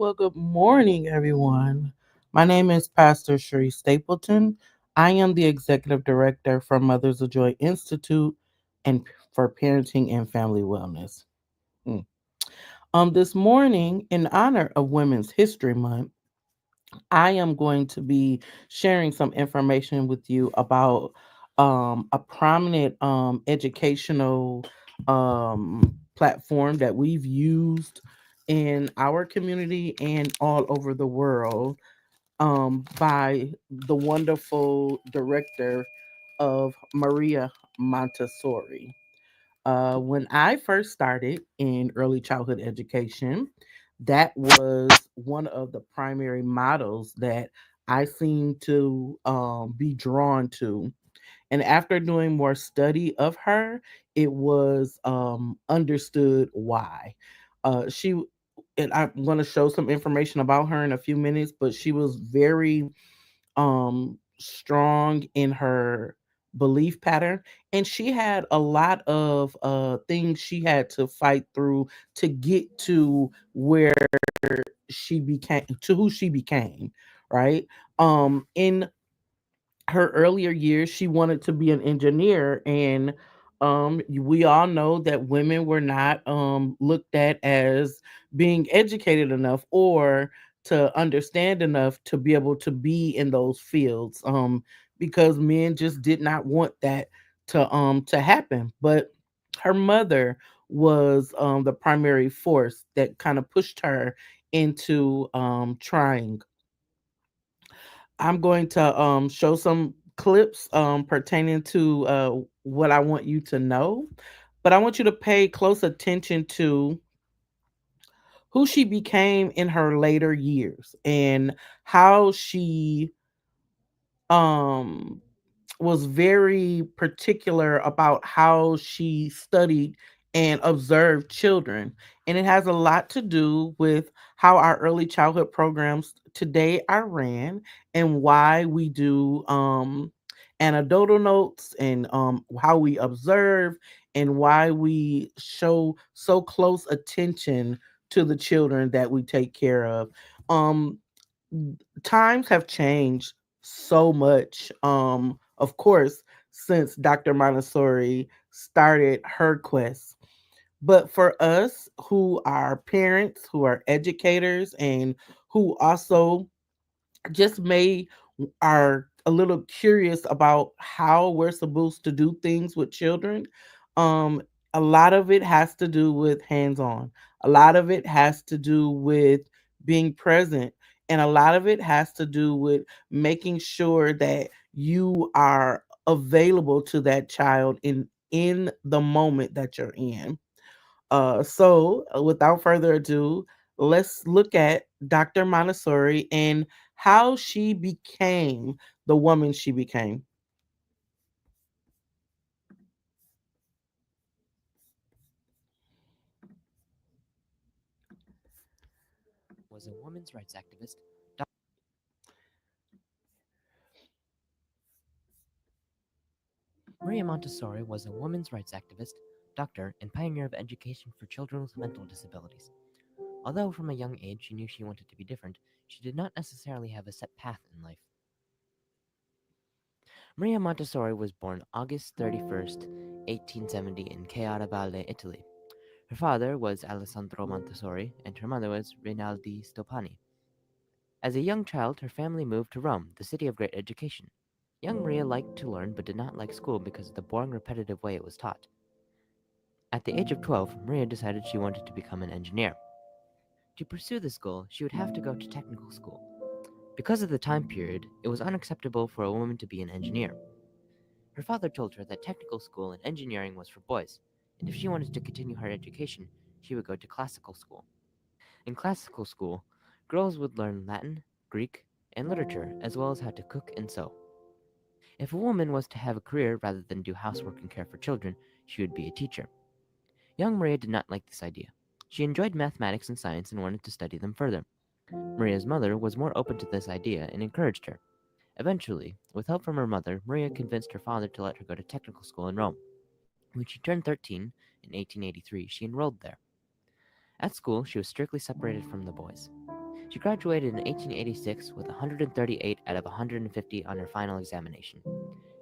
Well, good morning, everyone. My name is Pastor Sheree Stapleton. I am the Executive Director for Mothers of Joy Institute and for Parenting and Family Wellness. Mm. This morning, in honor of Women's History Month, I am going to be sharing some information with you about a prominent educational platform that we've used in our community and all over the world by the wonderful director of Maria Montessori. When I first started in early childhood education, that was one of the primary models that I seemed to be drawn to. And after doing more study of her, it was understood why. She and I'm going to show some information about her in a few minutes, but she was very strong in her belief pattern, and she had a lot of things she had to fight through to get to where she became to who she became, right? In her earlier years, she wanted to be an engineer, and we all know that women were not looked at as being educated enough or to understand enough to be able to be in those fields, because men just did not want that to happen. But her mother was the primary force that kind of pushed her into trying. I'm going to show some clips pertaining to what I want you to know, but I want you to pay close attention to who she became in her later years and how she um was very particular about how she studied and observed children. And it has a lot to do with how our early childhood programs today are ran and why we do anecdotal notes and how we observe and why we show so close attention to the children that we take care of. Um, Times have changed so much. Of course, since Dr. Montessori started her quest. But for us who are parents, who are educators, and who also just may are a little curious about how we're supposed to do things with children, um a lot of it has to do with hands-on. A lot of it has to do with being present, and a lot of it has to do with making sure that you are available to that child in the moment that you're in. Without further ado, let's look at Dr. Montessori and how she became the woman she became. Maria Montessori was a women's rights activist, doctor, and pioneer of education for children with mental disabilities. Although from a young age she knew she wanted to be different, she did not necessarily have a set path in life. Maria Montessori was born August 31st, 1870 in Chiara Valle, Italy. Her father was Alessandro Montessori and her mother was Rinaldi Stoppani. As a young child, her family moved to Rome, the city of great education. Young Maria liked to learn but did not like school because of the boring, repetitive way it was taught. At the age of 12, Maria decided she wanted to become an engineer. To pursue this goal, she would have to go to technical school. Because of the time period, it was unacceptable for a woman to be an engineer. Her father told her that technical school and engineering was for boys, and if she wanted to continue her education, she would go to classical school. In classical school, girls would learn Latin, Greek, and literature, as well as how to cook and sew. If a woman was to have a career rather than do housework and care for children, she would be a teacher. Young Maria did not like this idea. She enjoyed mathematics and science and wanted to study them further. Maria's mother was more open to this idea and encouraged her. Eventually, with help from her mother, Maria convinced her father to let her go to technical school in Rome. When she turned 13, in 1883, she enrolled there. At school, she was strictly separated from the boys. She graduated in 1886 with 138 out of 150 on her final examination.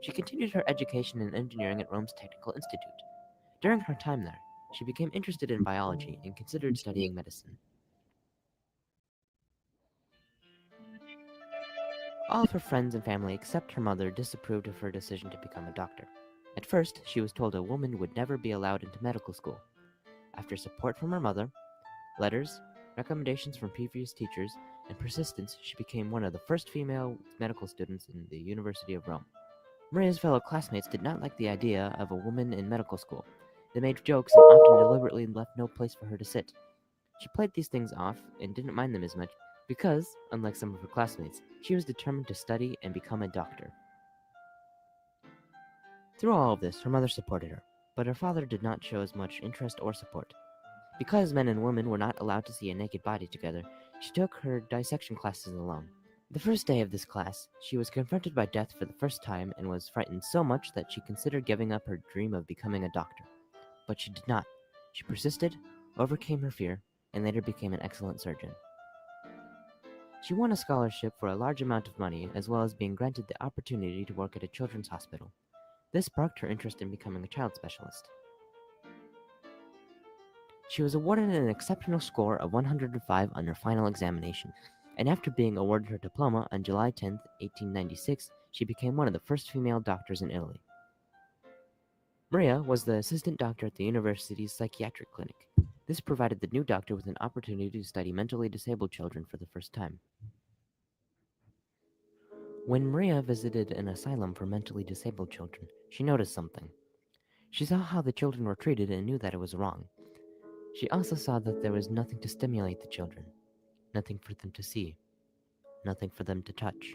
She continued her education in engineering at Rome's Technical Institute. During her time there, she became interested in biology and considered studying medicine. All of her friends and family except her mother disapproved of her decision to become a doctor. At first, she was told a woman would never be allowed into medical school. After support from her mother, letters, recommendations from previous teachers, and persistence, she became one of the first female medical students in the University of Rome. Maria's fellow classmates did not like the idea of a woman in medical school. They made jokes and often deliberately left no place for her to sit. She played these things off and didn't mind them as much because, unlike some of her classmates, she was determined to study and become a doctor. Through all of this, her mother supported her, but her father did not show as much interest or support. Because men and women were not allowed to see a naked body together, she took her dissection classes alone. The first day of this class, she was confronted by death for the first time and was frightened so much that she considered giving up her dream of becoming a doctor. But she did not. She persisted, overcame her fear, and later became an excellent surgeon. She won a scholarship for a large amount of money, as well as being granted the opportunity to work at a children's hospital. This sparked her interest in becoming a child specialist. She was awarded an exceptional score of 105 on her final examination, and after being awarded her diploma on July 10, 1896, she became one of the first female doctors in Italy. Maria was the assistant doctor at the university's psychiatric clinic. This provided the new doctor with an opportunity to study mentally disabled children for the first time. When Maria visited an asylum for mentally disabled children, she noticed something. She saw how the children were treated and knew that it was wrong. She also saw that there was nothing to stimulate the children, nothing for them to see, nothing for them to touch.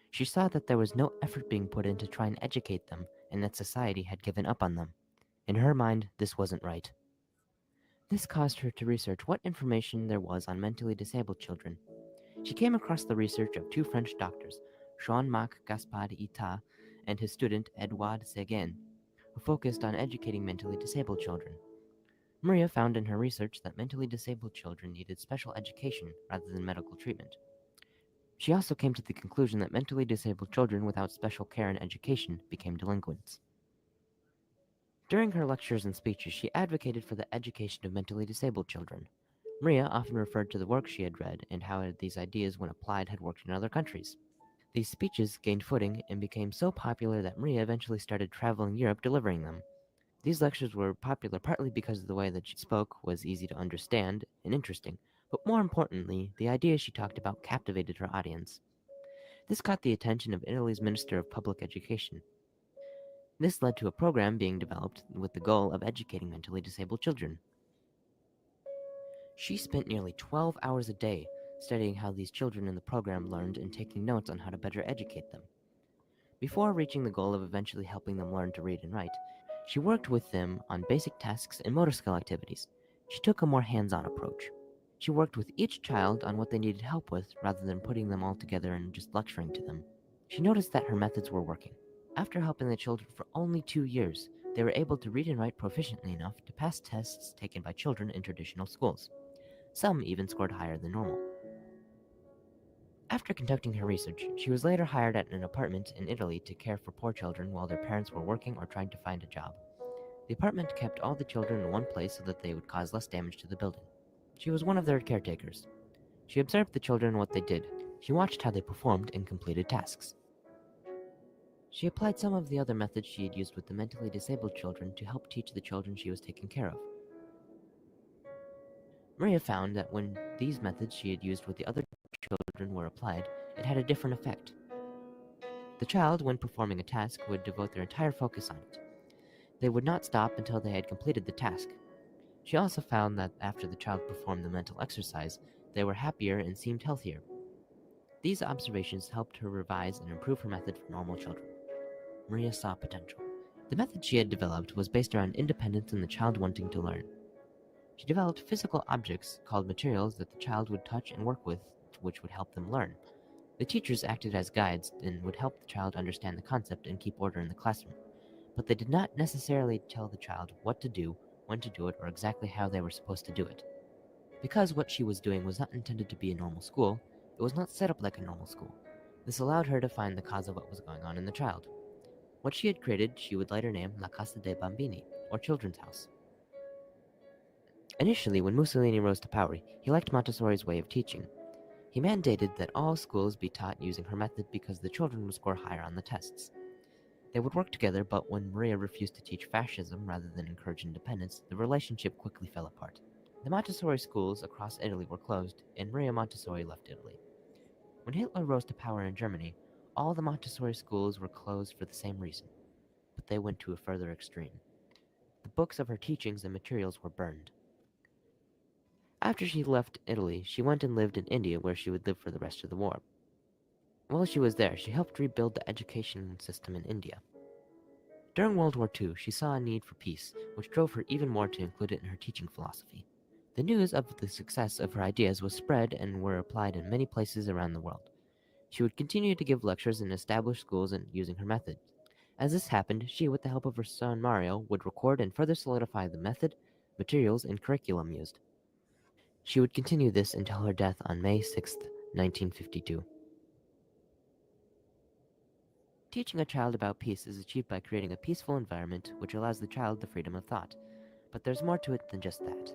She saw that there was no effort being put in to try and educate them, and that society had given up on them. In her mind, this wasn't right. This caused her to research what information there was on mentally disabled children. She came across the research of two French doctors, Jean-Marc Gaspard Ita and his student Edouard Seguin, who focused on educating mentally disabled children. Maria found in her research that mentally disabled children needed special education rather than medical treatment. She also came to the conclusion that mentally disabled children without special care and education became delinquents. During her lectures and speeches, she advocated for the education of mentally disabled children. Maria often referred to the work she had read and how these ideas, when applied, had worked in other countries. These speeches gained footing and became so popular that Maria eventually started traveling Europe delivering them. These lectures were popular partly because of the way that she spoke was easy to understand and interesting, but more importantly, the ideas she talked about captivated her audience. This caught the attention of Italy's Minister of Public Education. This led to a program being developed with the goal of educating mentally disabled children. She spent nearly 12 hours a day studying how these children in the program learned and taking notes on how to better educate them. Before reaching the goal of eventually helping them learn to read and write, she worked with them on basic tasks and motor skill activities. She took a more hands-on approach. She worked with each child on what they needed help with rather than putting them all together and just lecturing to them. She noticed that her methods were working. After helping the children for only 2 years, they were able to read and write proficiently enough to pass tests taken by children in traditional schools. Some even scored higher than normal. After conducting her research, she was later hired at an apartment in Italy to care for poor children while their parents were working or trying to find a job. The apartment kept all the children in one place so that they would cause less damage to the building. She was one of their caretakers. She observed the children and what they did. She watched how they performed and completed tasks. She applied some of the other methods she had used with the mentally disabled children to help teach the children she was taking care of. Maria found that when these methods she had used with the other children were applied, it had a different effect. The child, when performing a task, would devote their entire focus on it. They would not stop until they had completed the task. She also found that after the child performed the mental exercise, they were happier and seemed healthier. These observations helped her revise and improve her method for normal children. Maria saw potential. The method she had developed was based around independence and the child wanting to learn. She developed physical objects called materials that the child would touch and work with, which would help them learn. The teachers acted as guides and would help the child understand the concept and keep order in the classroom, but they did not necessarily tell the child what to do, when to do it, or exactly how they were supposed to do it. Because what she was doing was not intended to be a normal school, it was not set up like a normal school. This allowed her to find the cause of what was going on in the child. What she had created, she would later name La Casa dei Bambini, or Children's House. Initially, when Mussolini rose to power, he liked Montessori's way of teaching. He mandated that all schools be taught using her method because the children would score higher on the tests. They would work together, but when Maria refused to teach fascism rather than encourage independence, the relationship quickly fell apart. The Montessori schools across Italy were closed, and Maria Montessori left Italy. When Hitler rose to power in Germany, all the Montessori schools were closed for the same reason, but they went to a further extreme. The books of her teachings and materials were burned. After she left Italy, she went and lived in India where she would live for the rest of the war. While she was there, she helped rebuild the education system in India. During World War II, she saw a need for peace, which drove her even more to include it in her teaching philosophy. The news of the success of her ideas was spread and were applied in many places around the world. She would continue to give lectures in established schools and using her method. As this happened, she, with the help of her son Mario, would record and further solidify the method, materials, and curriculum used. She would continue this until her death on May 6th, 1952. Teaching a child about peace is achieved by creating a peaceful environment which allows the child the freedom of thought. But there's more to it than just that.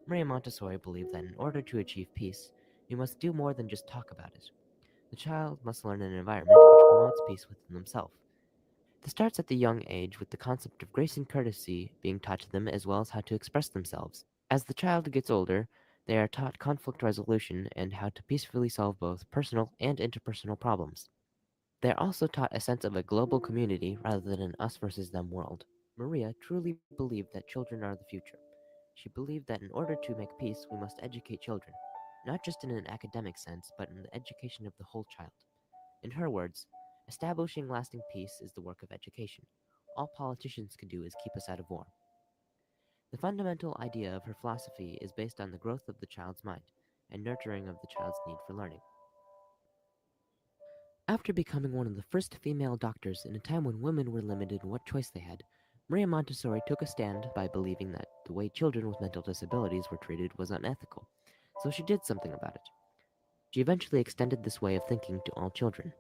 Maria Montessori believed that in order to achieve peace, we must do more than just talk about it. The child must learn an environment which promotes peace within themselves. This starts at the young age with the concept of grace and courtesy being taught to them as well as how to express themselves. As the child gets older, they are taught conflict resolution and how to peacefully solve both personal and interpersonal problems. They are also taught a sense of a global community rather than an us versus them world. Maria truly believed that children are the future. She believed that in order to make peace, we must educate children, not just in an academic sense, but in the education of the whole child. In her words, establishing lasting peace is the work of education. All politicians can do is keep us out of war. The fundamental idea of her philosophy is based on the growth of the child's mind and nurturing of the child's need for learning. After becoming one of the first female doctors in a time when women were limited in what choice they had, Maria Montessori took a stand by believing that the way children with mental disabilities were treated was unethical, so she did something about it. She eventually extended this way of thinking to all children.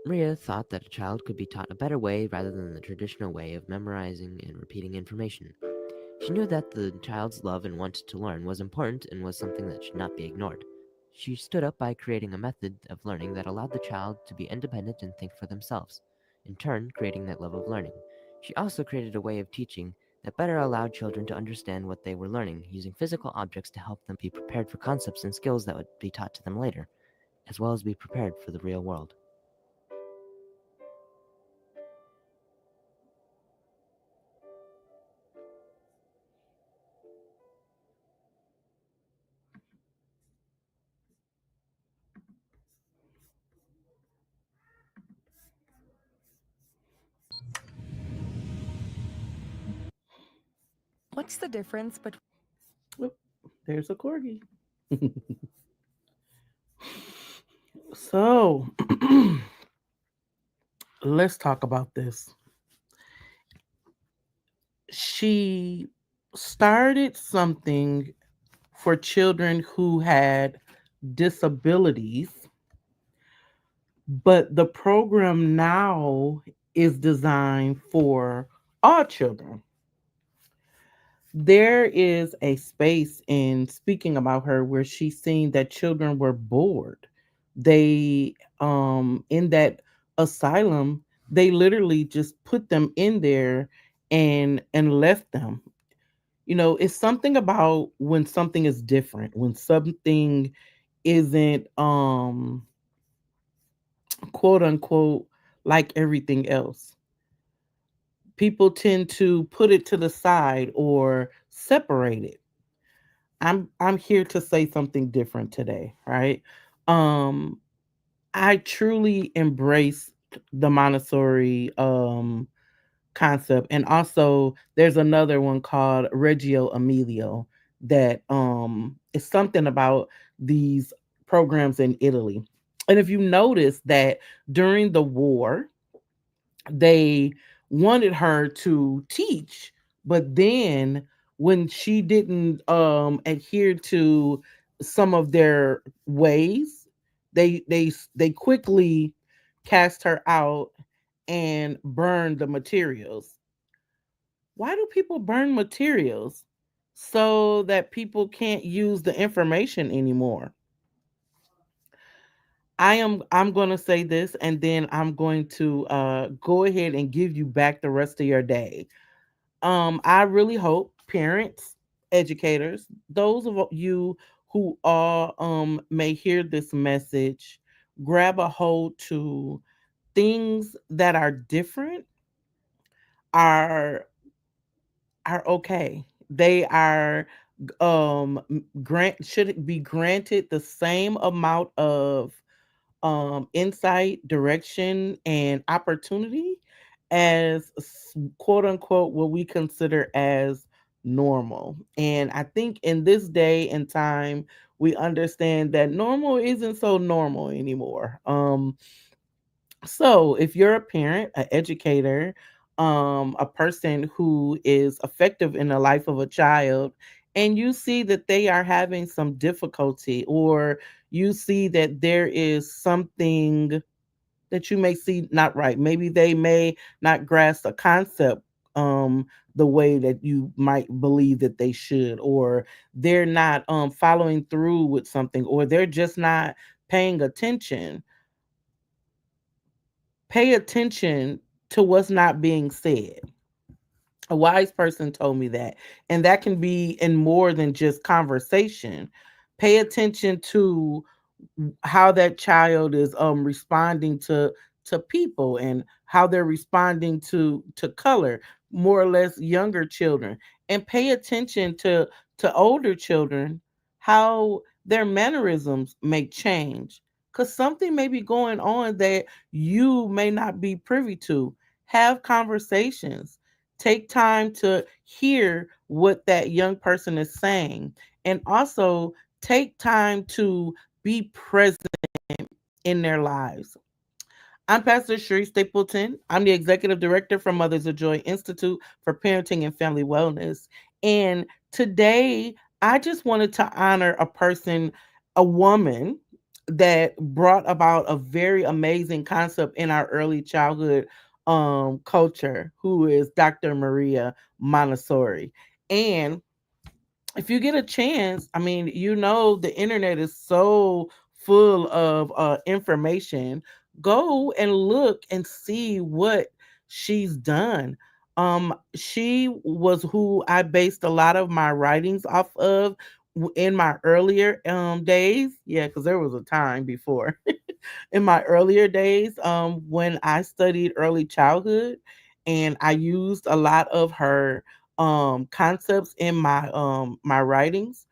Maria thought that a child could be taught a better way rather than the traditional way of memorizing and repeating information. She knew that the child's love and want to learn was important and was something that should not be ignored. She stood up by creating a method of learning that allowed the child to be independent and think for themselves, in turn, creating that love of learning. She also created a way of teaching that better allowed children to understand what they were learning, using physical objects to help them be prepared for concepts and skills that would be taught to them later, as well as be prepared for the real world. What's the difference between Oop, there's a corgi. So let's talk about this. She started something for children who had disabilities, but the program now is designed for all children. There is a space in speaking about her where she's seen that children were bored. They in that asylum, they literally just put them in there and left them. You know, it's something about when something is different, when something isn't quote unquote like everything else. People tend to put it to the side or separate it. I'm here to say something different today, right? Um I truly embrace the Montessori concept, and also there's another one called Reggio Emilio that is something about these programs in Italy. And if you notice that during the war, they wanted her to teach, but then when she didn't adhere to some of their ways, they quickly cast her out and burned the materials. Why do people burn materials? So that people can't use the information anymore. I'm going to say this, and then I'm going to go ahead and give you back the rest of your day. I really hope parents, educators, those of you who all may hear this message, grab a hold to things that are different, are okay. They are grant should be granted the same amount of insight, direction, and opportunity as quote unquote what we consider as normal. And I think in this day and time, we understand that normal isn't so normal anymore. So if you're a parent, an educator, a person who is effective in the life of a child, and you see that they are having some difficulty, or you see that there is something that you may see not right, maybe they may not grasp a concept the way that you might believe that they should, or they're not following through with something, or they're just not paying attention. Pay attention to what's not being said. A wise person told me that. And that can be in more than just conversation. Pay attention to how that child is responding to people, and how they're responding to color, more or less younger children. And pay attention to older children, how their mannerisms may change, because something may be going on that you may not be privy to. Have conversations. Take time to hear what that young person is saying, and also take time to be present in their lives. I'm Pastor Sheree Stapleton. I'm the executive director for Mothers of Joy Institute for Parenting and Family Wellness. And today, I just wanted to honor a person, a woman that brought about a very amazing concept in our early childhood culture, who is Dr. Maria Montessori. And if you get a chance, I mean, the internet is so full of information. Go and look and see what she's done. She was who I based a lot of my writings off of in my earlier days. Yeah, because there was a time before in my earlier days when I studied early childhood, and I used a lot of her concepts in my writings.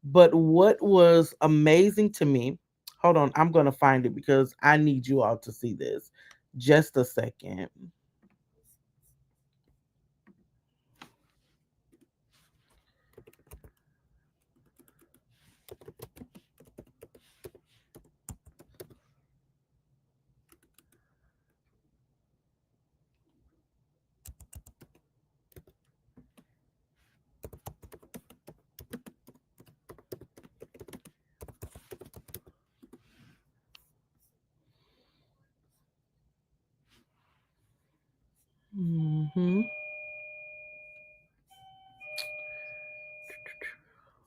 But what was amazing to me, hold on, I'm going to find it because I need you all to see this. Just a second. Mhm.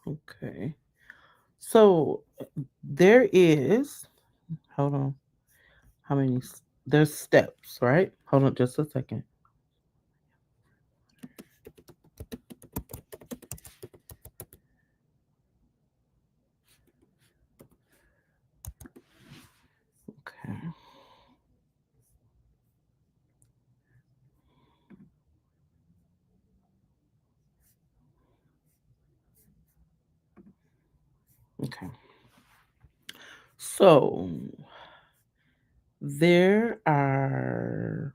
Okay. So there is, hold on, how many there's steps, right? Hold on just a second. Okay. Okay. So there are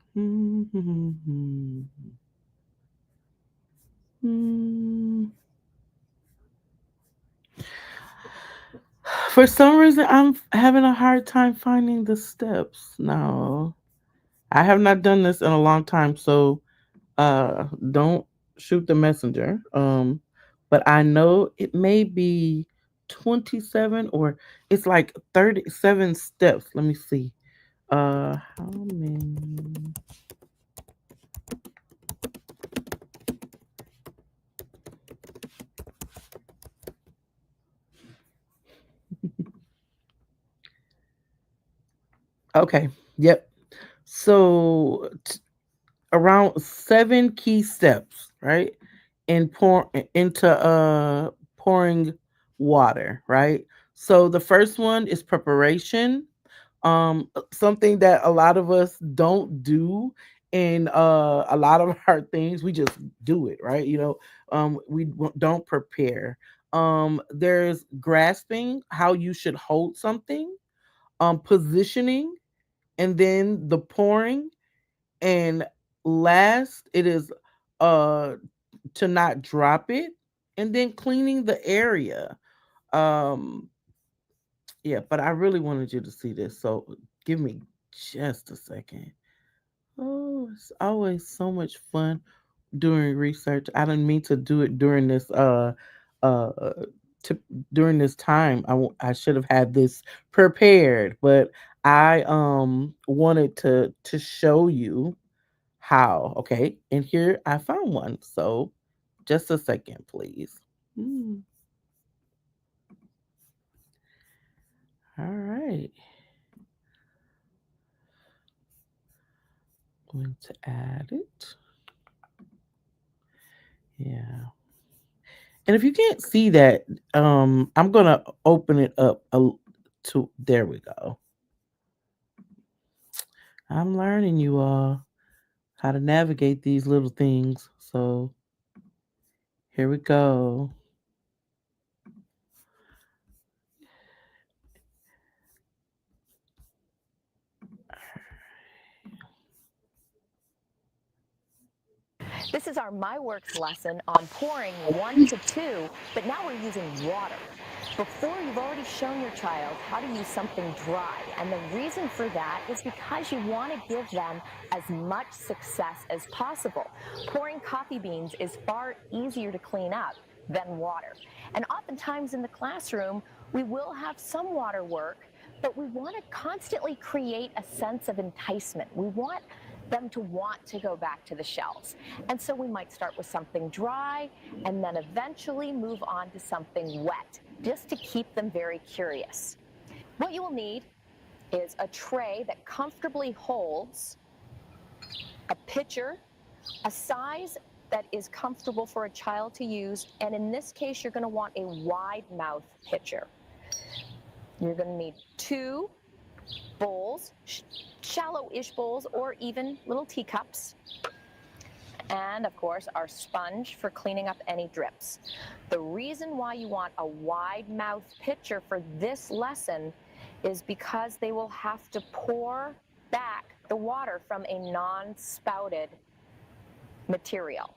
for some reason I'm having a hard time finding the steps. No. I have not done this in a long time, so don't shoot the messenger. but I know it may be 27 or it's like 37 steps. Let me see. How many? Okay. Yep. So around 7 key steps, right? And pour into pouring water, right? So the first one is preparation. Something that a lot of us don't do in a lot of our things, we just do it, right? Don't prepare. There's grasping how you should hold something, positioning, and then the pouring, and last it is uh to not drop it, and then cleaning the area. um yeah, but I really wanted you to see this, so give me just a second. Oh, it's always so much fun doing research. I didn't mean to do it during this uh to, during this time. I should have had this prepared, but I wanted to show you how. Okay, and here I found one. So just a second, please. Hmm. All right, going to add it. Yeah. And if you can't see that, I'm gonna open it up to there we go. I'm learning you all how to navigate these little things. So here we go. This is our My Works lesson on pouring 1 to 2, but now we're using water. Before, you've already shown your child how to use something dry, and the reason for that is because you want to give them as much success as possible. Pouring coffee beans is far easier to clean up than water. And oftentimes in the classroom, we will have some water work, but we want to constantly create a sense of enticement. We want them to want to go back to the shelves. And so we might start with something dry and then eventually move on to something wet, just to keep them very curious. What you will need is a tray that comfortably holds a pitcher, a size that is comfortable for a child to use, and in this case, you're going to want a wide mouth pitcher. You're going to need 2 bowls, shallow-ish bowls, or even little teacups. And of course, our sponge for cleaning up any drips. The reason why you want a wide mouth pitcher for this lesson is because they will have to pour back the water from a non-spouted material.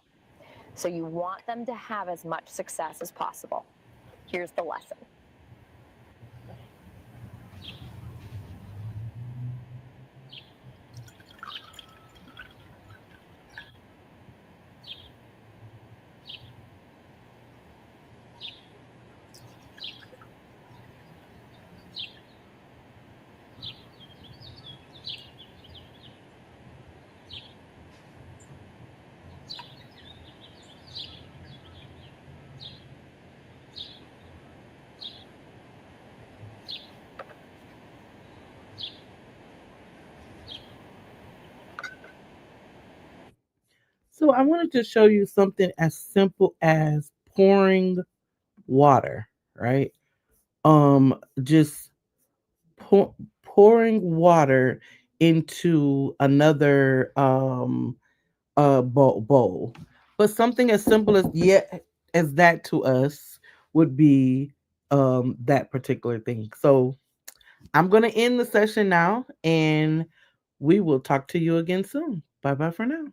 So you want them to have as much success as possible. Here's the lesson. So I wanted to show you something as simple as pouring water, right? Just pouring water into another bowl. But something as simple as yet as that to us would be that particular thing. So I'm gonna end the session now, and we will talk to you again soon. Bye bye for now.